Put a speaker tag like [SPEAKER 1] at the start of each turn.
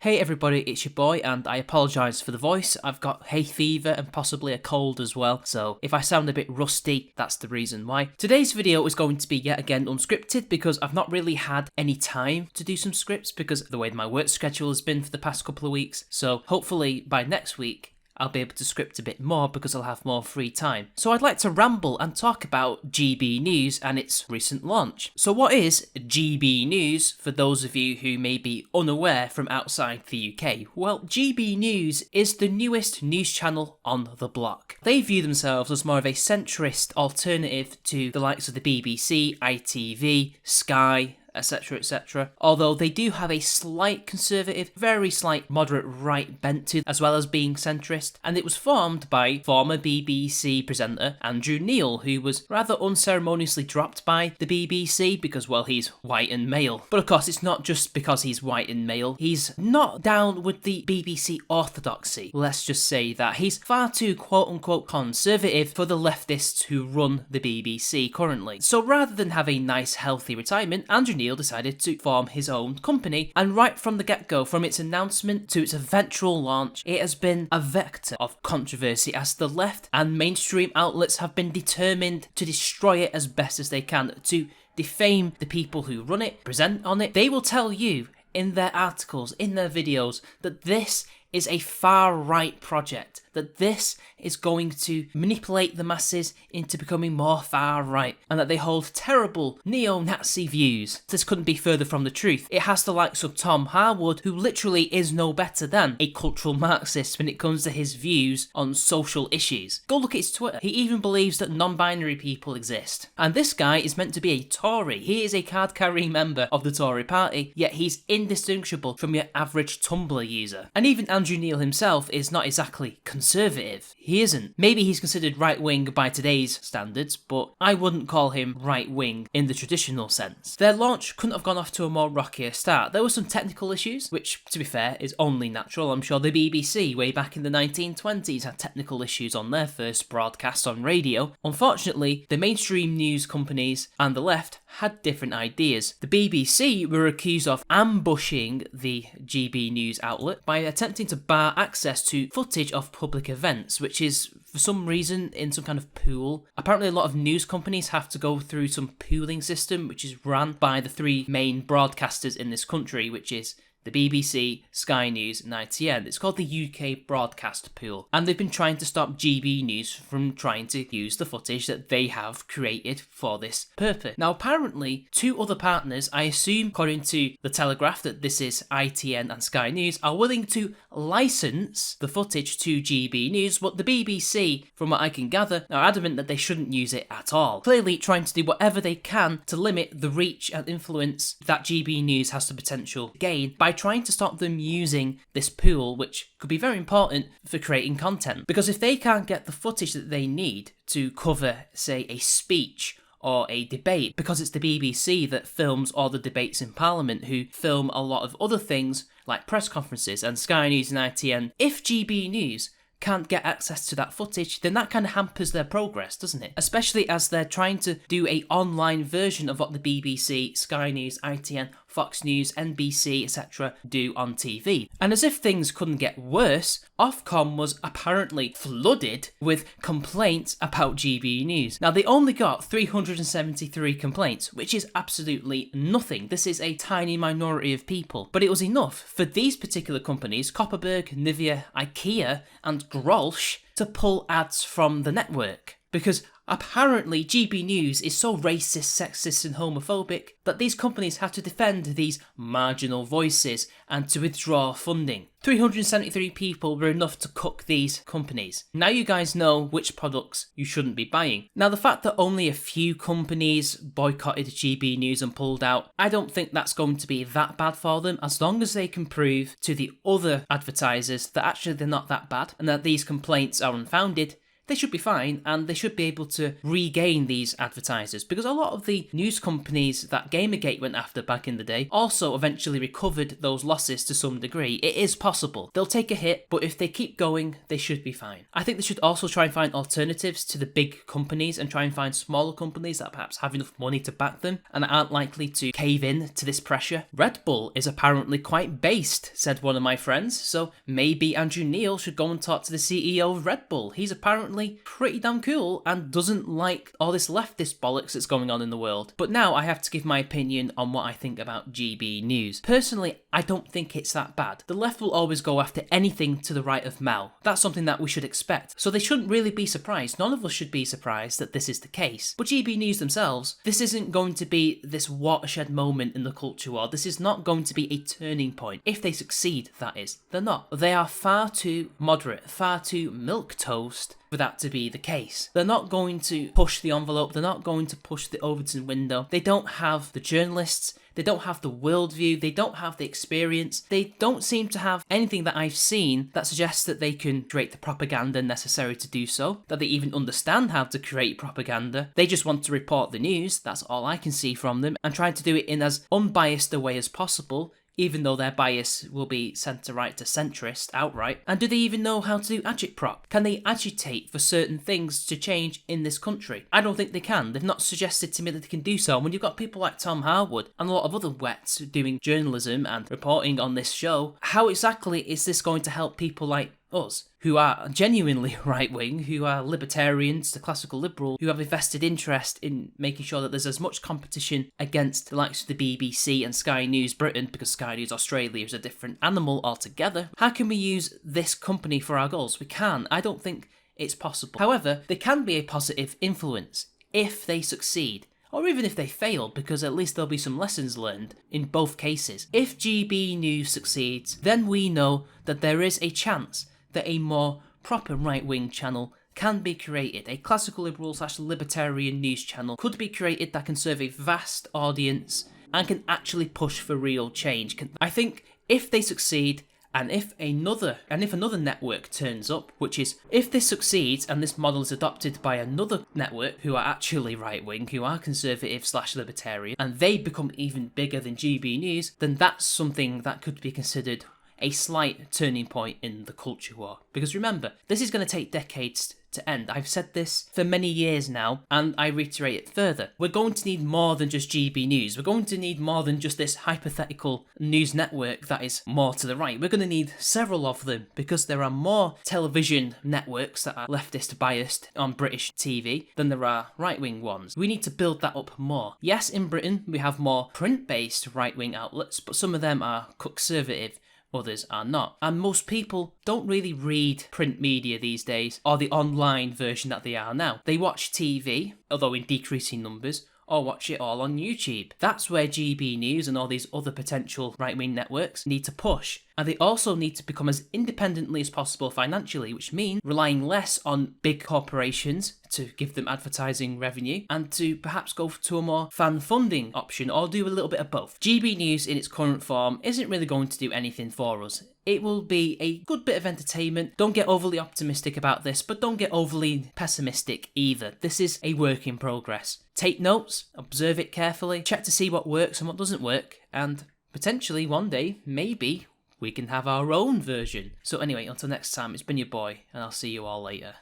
[SPEAKER 1] Hey everybody, it's your boy, and I apologise for the voice. I've got hay fever and possibly a cold as well, so if I sound a bit rusty, that's the reason why. Today's video is going to be yet again unscripted because I've not really had any time to do some scripts because of the way my work schedule has been for the past couple of weeks, so hopefully by next week I'll be able to script a bit more because I'll have more free time. So I'd like to ramble and talk about GB News and its recent launch. So what is GB News for those of you who may be unaware from outside the UK? Well, GB News is the newest news channel on the block. They view themselves as more of a centrist alternative to the likes of the BBC, ITV, Sky, etc. Although they do have a slight conservative, very slight moderate right bent to, as well as being centrist, and it was formed by former BBC presenter Andrew Neil, who was rather unceremoniously dropped by the BBC because, well, he's white and male. But of course, it's not just because he's white and male. He's not down with the BBC orthodoxy. Let's just say that he's far too quote-unquote conservative for the leftists who run the BBC currently. So rather than have a nice, healthy retirement, Andrew Neil decided to form his own company, and right from the get-go, from its announcement to its eventual launch, it has been a vector of controversy as the left and mainstream outlets have been determined to destroy it as best as they can, to defame the people who run it, present on it. They will tell you in their articles, in their videos, that this is a far-right project, that this is going to manipulate the masses into becoming more far-right, and that they hold terrible neo-Nazi views. This couldn't be further from the truth. It has the likes of Tom Harwood, who literally is no better than a cultural Marxist when it comes to his views on social issues. Go look at his Twitter. He even believes that non-binary people exist. And this guy is meant to be a Tory. He is a card-carrying member of the Tory party, yet he's indistinguishable from your average Tumblr user. And even Andrew Neil himself is not exactly conservative. He isn't. Maybe he's considered right-wing by today's standards, but I wouldn't call him right-wing in the traditional sense. Their launch couldn't have gone off to a more rockier start. There were some technical issues, which, to be fair, is only natural. I'm sure the BBC, way back in the 1920s, had technical issues on their first broadcast on radio. Unfortunately, the mainstream news companies and the left had different ideas. The BBC were accused of ambushing the GB News outlet by attempting to bar access to footage of public events, which is for some reason in some kind of pool. Apparently a lot of news companies have to go through some pooling system which is run by the three main broadcasters in this country, which is the BBC, Sky News and ITN. It's called the UK Broadcast Pool, and they've been trying to stop GB News from trying to use the footage that they have created for this purpose. Now apparently two other partners, I assume according to the Telegraph that this is ITN and Sky News, are willing to license the footage to GB News, but the BBC, from what I can gather, are adamant that they shouldn't use it at all. Clearly trying to do whatever they can to limit the reach and influence that GB News has the potential to gain by trying to stop them using this pool, which could be very important for creating content. Because if they can't get the footage that they need to cover, say, a speech or a debate, because it's the BBC that films all the debates in Parliament, who film a lot of other things like press conferences, and Sky News and ITN, if GB News can't get access to that footage, then that kind of hampers their progress, doesn't it? Especially as they're trying to do an online version of what the BBC, Sky News, ITN, Fox News, NBC, etc. do on TV. And as if things couldn't get worse, Ofcom was apparently flooded with complaints about GB News. Now, they only got 373 complaints, which is absolutely nothing. This is a tiny minority of people. But it was enough for these particular companies, Copperberg, Nivea, IKEA, and Grolsch, to pull ads from the network. Because apparently GB News is so racist, sexist and homophobic that these companies have to defend these marginal voices and to withdraw funding. 373 people were enough to cook these companies. Now you guys know which products you shouldn't be buying. Now the fact that only a few companies boycotted GB News and pulled out, I don't think that's going to be that bad for them, as long as they can prove to the other advertisers that actually they're not that bad and that these complaints are unfounded. they should be fine, and they should be able to regain these advertisers, because a lot of the news companies that Gamergate went after back in the day also eventually recovered those losses to some degree. It is possible. They'll take a hit, but if they keep going, they should be fine. I think they should also try and find alternatives to the big companies and try and find smaller companies that perhaps have enough money to back them and aren't likely to cave in to this pressure. Red Bull is apparently quite based, said one of my friends, so maybe Andrew Neil should go and talk to the CEO of Red Bull. He's apparently pretty damn cool and doesn't like all this leftist bollocks that's going on in the world. But now I have to give my opinion on what I think about GB News. Personally, I don't think it's that bad. The left will always go after anything to the right of Mao. That's something that we should expect. So they shouldn't really be surprised. None of us should be surprised that this is the case. But GB News themselves, this isn't going to be this watershed moment in the culture war. This is not going to be a turning point. If they succeed, that is. They're not. They are far too moderate, far too milquetoast for that to be the case. They're not going to push the envelope. They're not going to push the Overton window. They don't have the journalists. They don't have the worldview. They don't have the experience. They don't seem to have anything that I've seen that suggests that they can create the propaganda necessary to do so, that they even understand how to create propaganda. They just want to report the news. That's all I can see from them, and try to do it in as unbiased a way as possible, even though their bias will be centre-right to centrist outright. And do they even know how to do agitprop? Can they agitate for certain things to change in this country? I don't think they can. They've not suggested to me that they can do so. And when you've got people like Tom Harwood and a lot of other wets doing journalism and reporting on this show, how exactly is this going to help people like us, who are genuinely right-wing, who are libertarians, the classical liberal, who have a vested interest in making sure that there's as much competition against the likes of the BBC and Sky News Britain, because Sky News Australia is a different animal altogether? How can we use this company for our goals? We can. I don't think it's possible. However, they can be a positive influence if they succeed. Or even if they fail, because at least there'll be some lessons learned in both cases. If GB News succeeds, then we know that there is a chance that a more proper right-wing channel can be created. A classical liberal / libertarian news channel could be created that can serve a vast audience and can actually push for real change. I think if they succeed, and if another network turns up, which is, if this succeeds and this model is adopted by another network who are actually right-wing, who are conservative / libertarian, and they become even bigger than GB News, then that's something that could be considered a slight turning point in the culture war. Because remember, this is going to take decades to end. I've said this for many years now, and I reiterate it further. We're going to need more than just GB News. We're going to need more than just this hypothetical news network that is more to the right. We're going to need several of them, because there are more television networks that are leftist biased on British TV than there are right-wing ones. We need to build that up more. Yes, in Britain, we have more print-based right-wing outlets, but some of them are conservative, others are not. And most people don't really read print media these days, or the online version that they are now. They watch TV, although in decreasing numbers, or watch it all on YouTube. That's where GB News and all these other potential right-wing networks need to push. And they also need to become as independently as possible financially, which means relying less on big corporations to give them advertising revenue, and to perhaps go to a more fan funding option, or do a little bit of both. GB News in its current form isn't really going to do anything for us. It will be a good bit of entertainment. Don't get overly optimistic about this, but don't get overly pessimistic either. This is a work in progress. Take notes, observe it carefully, check to see what works and what doesn't work, and potentially one day, maybe, we can have our own version. So anyway, until next time, it's been your boy, and I'll see you all later.